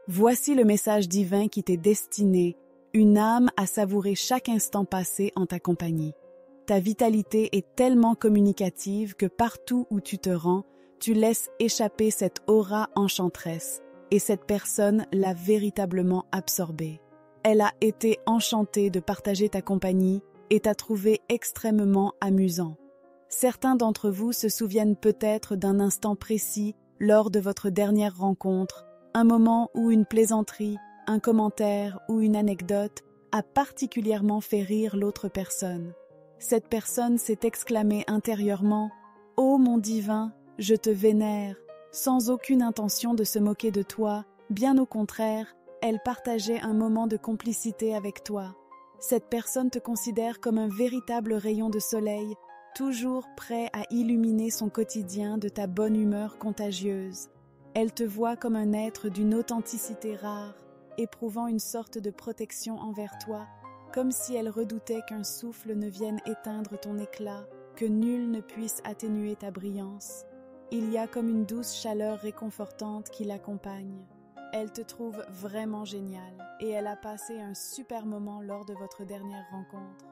Voici le message divin qui t'est destiné, une âme à savourer chaque instant passé en ta compagnie. Ta vitalité est tellement communicative que partout où tu te rends, tu laisses échapper cette aura enchanteresse, et cette personne l'a véritablement absorbée. Elle a été enchantée de partager ta compagnie et t'a trouvé extrêmement amusant. Certains d'entre vous se souviennent peut-être d'un instant précis lors de votre dernière rencontre, un moment où une plaisanterie, un commentaire ou une anecdote a particulièrement fait rire l'autre personne. Cette personne s'est exclamée intérieurement « Ô mon divin, je te vénère », sans aucune intention de se moquer de toi, bien au contraire, elle partageait un moment de complicité avec toi. Cette personne te considère comme un véritable rayon de soleil, toujours prêt à illuminer son quotidien de ta bonne humeur contagieuse. Elle te voit comme un être d'une authenticité rare, éprouvant une sorte de protection envers toi, comme si elle redoutait qu'un souffle ne vienne éteindre ton éclat, que nul ne puisse atténuer ta brillance. Il y a comme une douce chaleur réconfortante qui l'accompagne. Elle te trouve vraiment géniale et elle a passé un super moment lors de votre dernière rencontre.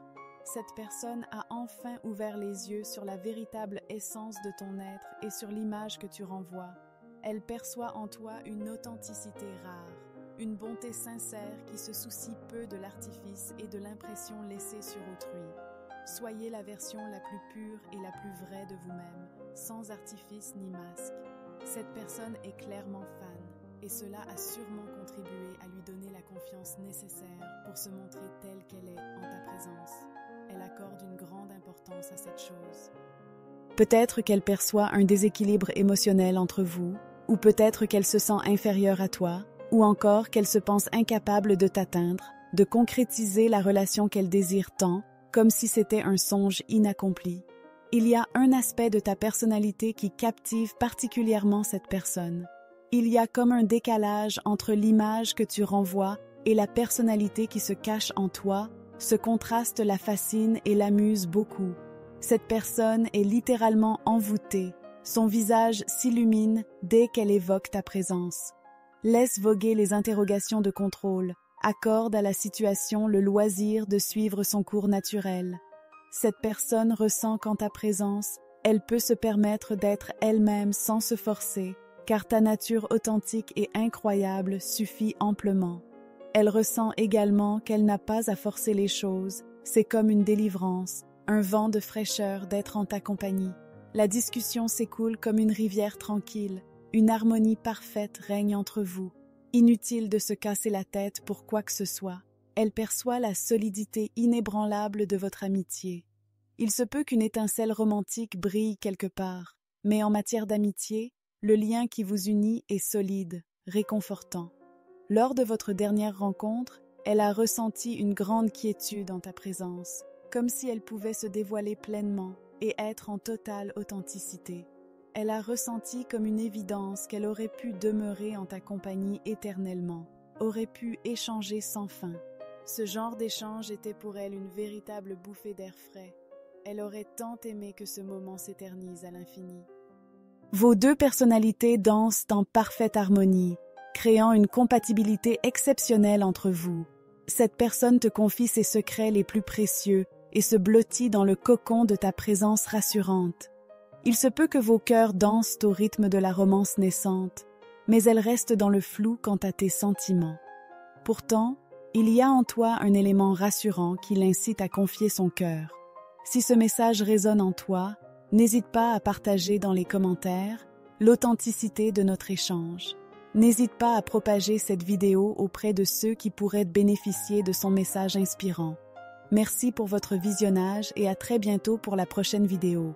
Cette personne a enfin ouvert les yeux sur la véritable essence de ton être et sur l'image que tu renvoies. Elle perçoit en toi une authenticité rare, une bonté sincère qui se soucie peu de l'artifice et de l'impression laissée sur autrui. Soyez la version la plus pure et la plus vraie de vous-même, sans artifice ni masque. Cette personne est clairement fan, et cela a sûrement contribué à lui donner la confiance nécessaire pour se montrer telle qu'elle est en ta présence. Elle accorde une grande importance à cette chose. Peut-être qu'elle perçoit un déséquilibre émotionnel entre vous, ou peut-être qu'elle se sent inférieure à toi, ou encore qu'elle se pense incapable de t'atteindre, de concrétiser la relation qu'elle désire tant, comme si c'était un songe inaccompli. Il y a un aspect de ta personnalité qui captive particulièrement cette personne. Il y a comme un décalage entre l'image que tu renvoies et la personnalité qui se cache en toi. Ce contraste la fascine et l'amuse beaucoup. Cette personne est littéralement envoûtée. Son visage s'illumine dès qu'elle évoque ta présence. Laisse voguer les interrogations de contrôle. Accorde à la situation le loisir de suivre son cours naturel. Cette personne ressent qu'en ta présence, elle peut se permettre d'être elle-même sans se forcer, car ta nature authentique et incroyable suffit amplement. Elle ressent également qu'elle n'a pas à forcer les choses, c'est comme une délivrance, un vent de fraîcheur d'être en ta compagnie. La discussion s'écoule comme une rivière tranquille, une harmonie parfaite règne entre vous. Inutile de se casser la tête pour quoi que ce soit. Elle perçoit la solidité inébranlable de votre amitié. Il se peut qu'une étincelle romantique brille quelque part, mais en matière d'amitié, le lien qui vous unit est solide, réconfortant. Lors de votre dernière rencontre, elle a ressenti une grande quiétude en ta présence, comme si elle pouvait se dévoiler pleinement et être en totale authenticité. Elle a ressenti comme une évidence qu'elle aurait pu demeurer en ta compagnie éternellement, aurait pu échanger sans fin. Ce genre d'échange était pour elle une véritable bouffée d'air frais. Elle aurait tant aimé que ce moment s'éternise à l'infini. Vos deux personnalités dansent en parfaite harmonie, créant une compatibilité exceptionnelle entre vous. Cette personne te confie ses secrets les plus précieux et se blottit dans le cocon de ta présence rassurante. Il se peut que vos cœurs dansent au rythme de la romance naissante, mais elle reste dans le flou quant à tes sentiments. Pourtant, il y a en toi un élément rassurant qui l'incite à confier son cœur. Si ce message résonne en toi, n'hésite pas à partager dans les commentaires l'authenticité de notre échange. N'hésite pas à propager cette vidéo auprès de ceux qui pourraient bénéficier de son message inspirant. Merci pour votre visionnage et à très bientôt pour la prochaine vidéo.